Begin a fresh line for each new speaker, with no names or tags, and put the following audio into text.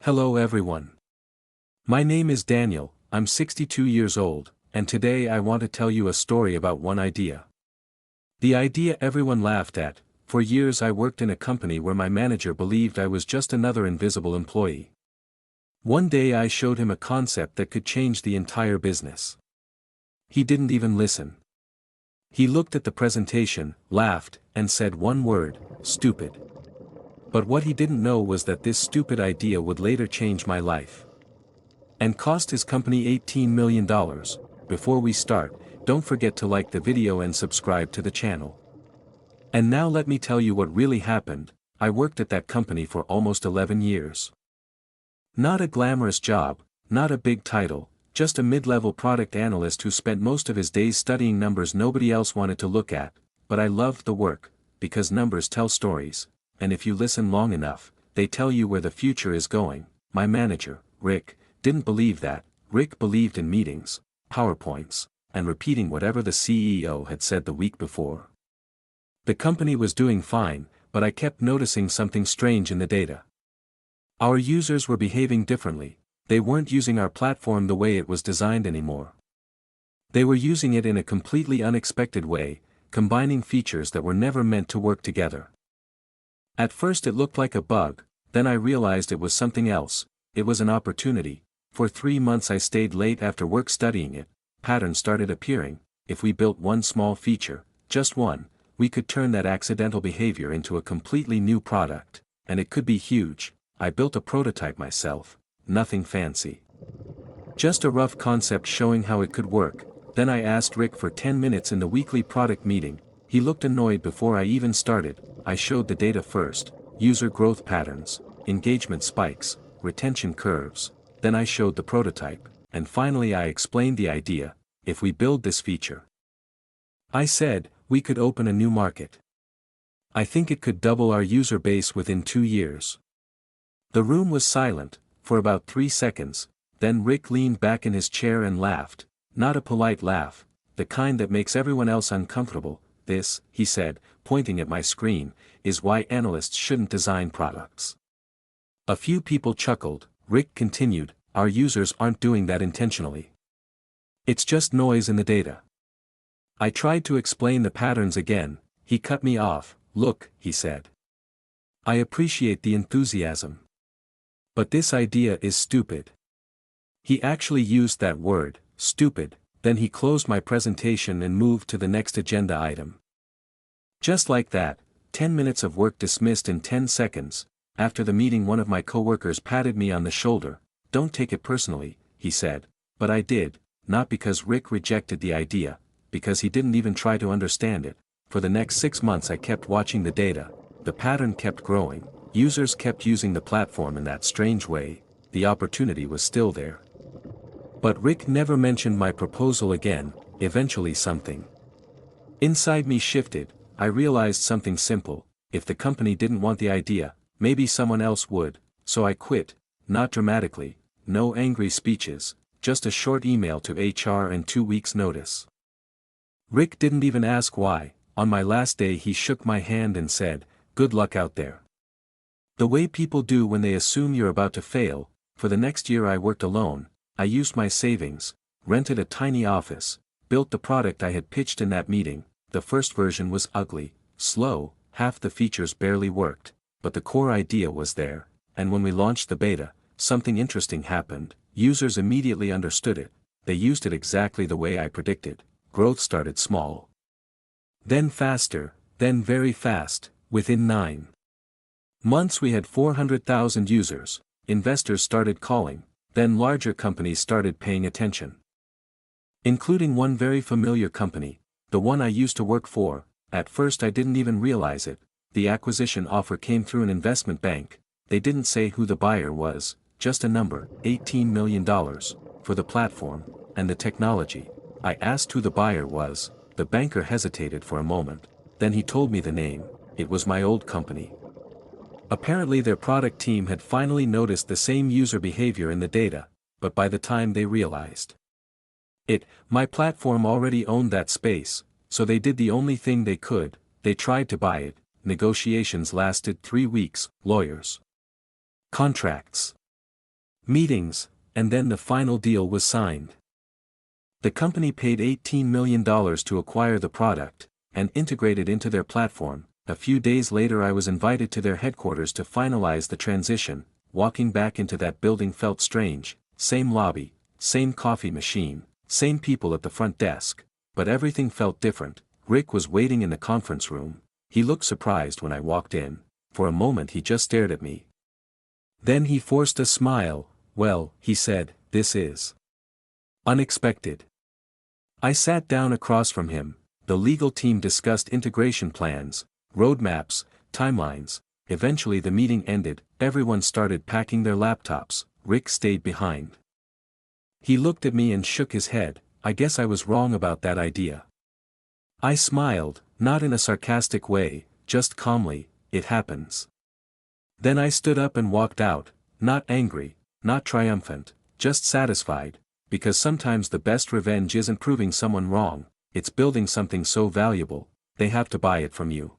Hello everyone. My name is Daniel, I'm 62 years old, and today I want to tell you a story about one idea. The idea everyone laughed at. For years I worked in a company where my manager believed I was just another invisible employee. One day I showed him a concept that could change the entire business. He didn't even listen. He looked at the presentation, laughed, and said one word, stupid. But what he didn't know was that this stupid idea would later change my life. And cost his company $18 million. Before we start, don't forget to like the video and subscribe to the channel. And now let me tell you what really happened. I worked at that company for almost 11 years. Not a glamorous job, not a big title, just a mid-level product analyst who spent most of his days studying numbers nobody else wanted to look at, but I loved the work, because numbers tell stories. And if you listen long enough, they tell you where the future is going. My manager, Rick, didn't believe that. Rick believed in meetings, PowerPoints, and repeating whatever the CEO had said the week before. The company was doing fine, but I kept noticing something strange in the data. Our users were behaving differently. They weren't using our platform the way it was designed anymore. They were using it in a completely unexpected way, combining features that were never meant to work together. At first it looked like a bug, then I realized it was something else. It was an opportunity. For 3 months I stayed late after work studying it. Patterns started appearing. If we built one small feature, just one, we could turn that accidental behavior into a completely new product, and it could be huge. I built a prototype myself, nothing fancy. Just a rough concept showing how it could work. Then I asked Rick for 10 minutes in the weekly product meeting. He looked annoyed before I even started. I showed the data first, user growth patterns, engagement spikes, retention curves, then I showed the prototype, and finally I explained the idea. If we build this feature, I said, we could open a new market. I think it could double our user base within 2 years. The room was silent, for about 3 seconds, then Rick leaned back in his chair and laughed, not a polite laugh, the kind that makes everyone else uncomfortable. This, he said, pointing at my screen, is why analysts shouldn't design products. A few people chuckled. Rick continued, our users aren't doing that intentionally. It's just noise in the data. I tried to explain the patterns again. He cut me off. Look, he said. I appreciate the enthusiasm. But this idea is stupid. He actually used that word, stupid. Then he closed my presentation and moved to the next agenda item. Just like that, 10 minutes of work dismissed in 10 seconds. After the meeting one of my coworkers patted me on the shoulder. Don't take it personally, he said, but I did, not because Rick rejected the idea, because he didn't even try to understand it. For the next 6 months I kept watching the data, the pattern kept growing, users kept using the platform in that strange way, the opportunity was still there. But Rick never mentioned my proposal again. Eventually something inside me shifted. I realized something simple. If the company didn't want the idea, maybe someone else would, so I quit, not dramatically, no angry speeches, just a short email to HR and 2 weeks' notice. Rick didn't even ask why. On my last day he shook my hand and said, good luck out there. The way people do when they assume you're about to fail. For the next year I worked alone. I used my savings, rented a tiny office, built the product I had pitched in that meeting. The first version was ugly, slow, half the features barely worked, but the core idea was there, and when we launched the beta, something interesting happened. Users immediately understood it. They used it exactly the way I predicted. Growth started small, then faster, then very fast. Within 9 months we had 400,000 users. Investors started calling. Then larger companies started paying attention. Including one very familiar company, the one I used to work for. At first I didn't even realize it. The acquisition offer came through an investment bank. They didn't say who the buyer was, just a number, $18 million, for the platform, and the technology. I asked who the buyer was. The banker hesitated for a moment. Then he told me the name. It was my old company. Apparently their product team had finally noticed the same user behavior in the data, but by the time they realized it, my platform already owned that space, so they did the only thing they could. They tried to buy it. Negotiations lasted 3 weeks, lawyers, contracts, Meetings, and then the final deal was signed. The company paid $18 million to acquire the product, and integrate it into their platform. A few days later I was invited to their headquarters to finalize the transition. Walking back into that building felt strange, same lobby, same coffee machine, same people at the front desk, but everything felt different. Rick was waiting in the conference room. He looked surprised when I walked in. For a moment he just stared at me. Then he forced a smile. "Well," he said, "this is unexpected." I sat down across from him. The legal team discussed integration plans, roadmaps, timelines. Eventually the meeting ended, everyone started packing their laptops. Rick stayed behind. He looked at me and shook his head. "I guess I was wrong about that idea." I smiled, not in a sarcastic way, just calmly, "It happens." Then I stood up and walked out, not angry, not triumphant, just satisfied, because sometimes the best revenge isn't proving someone wrong, it's building something so valuable, they have to buy it from you.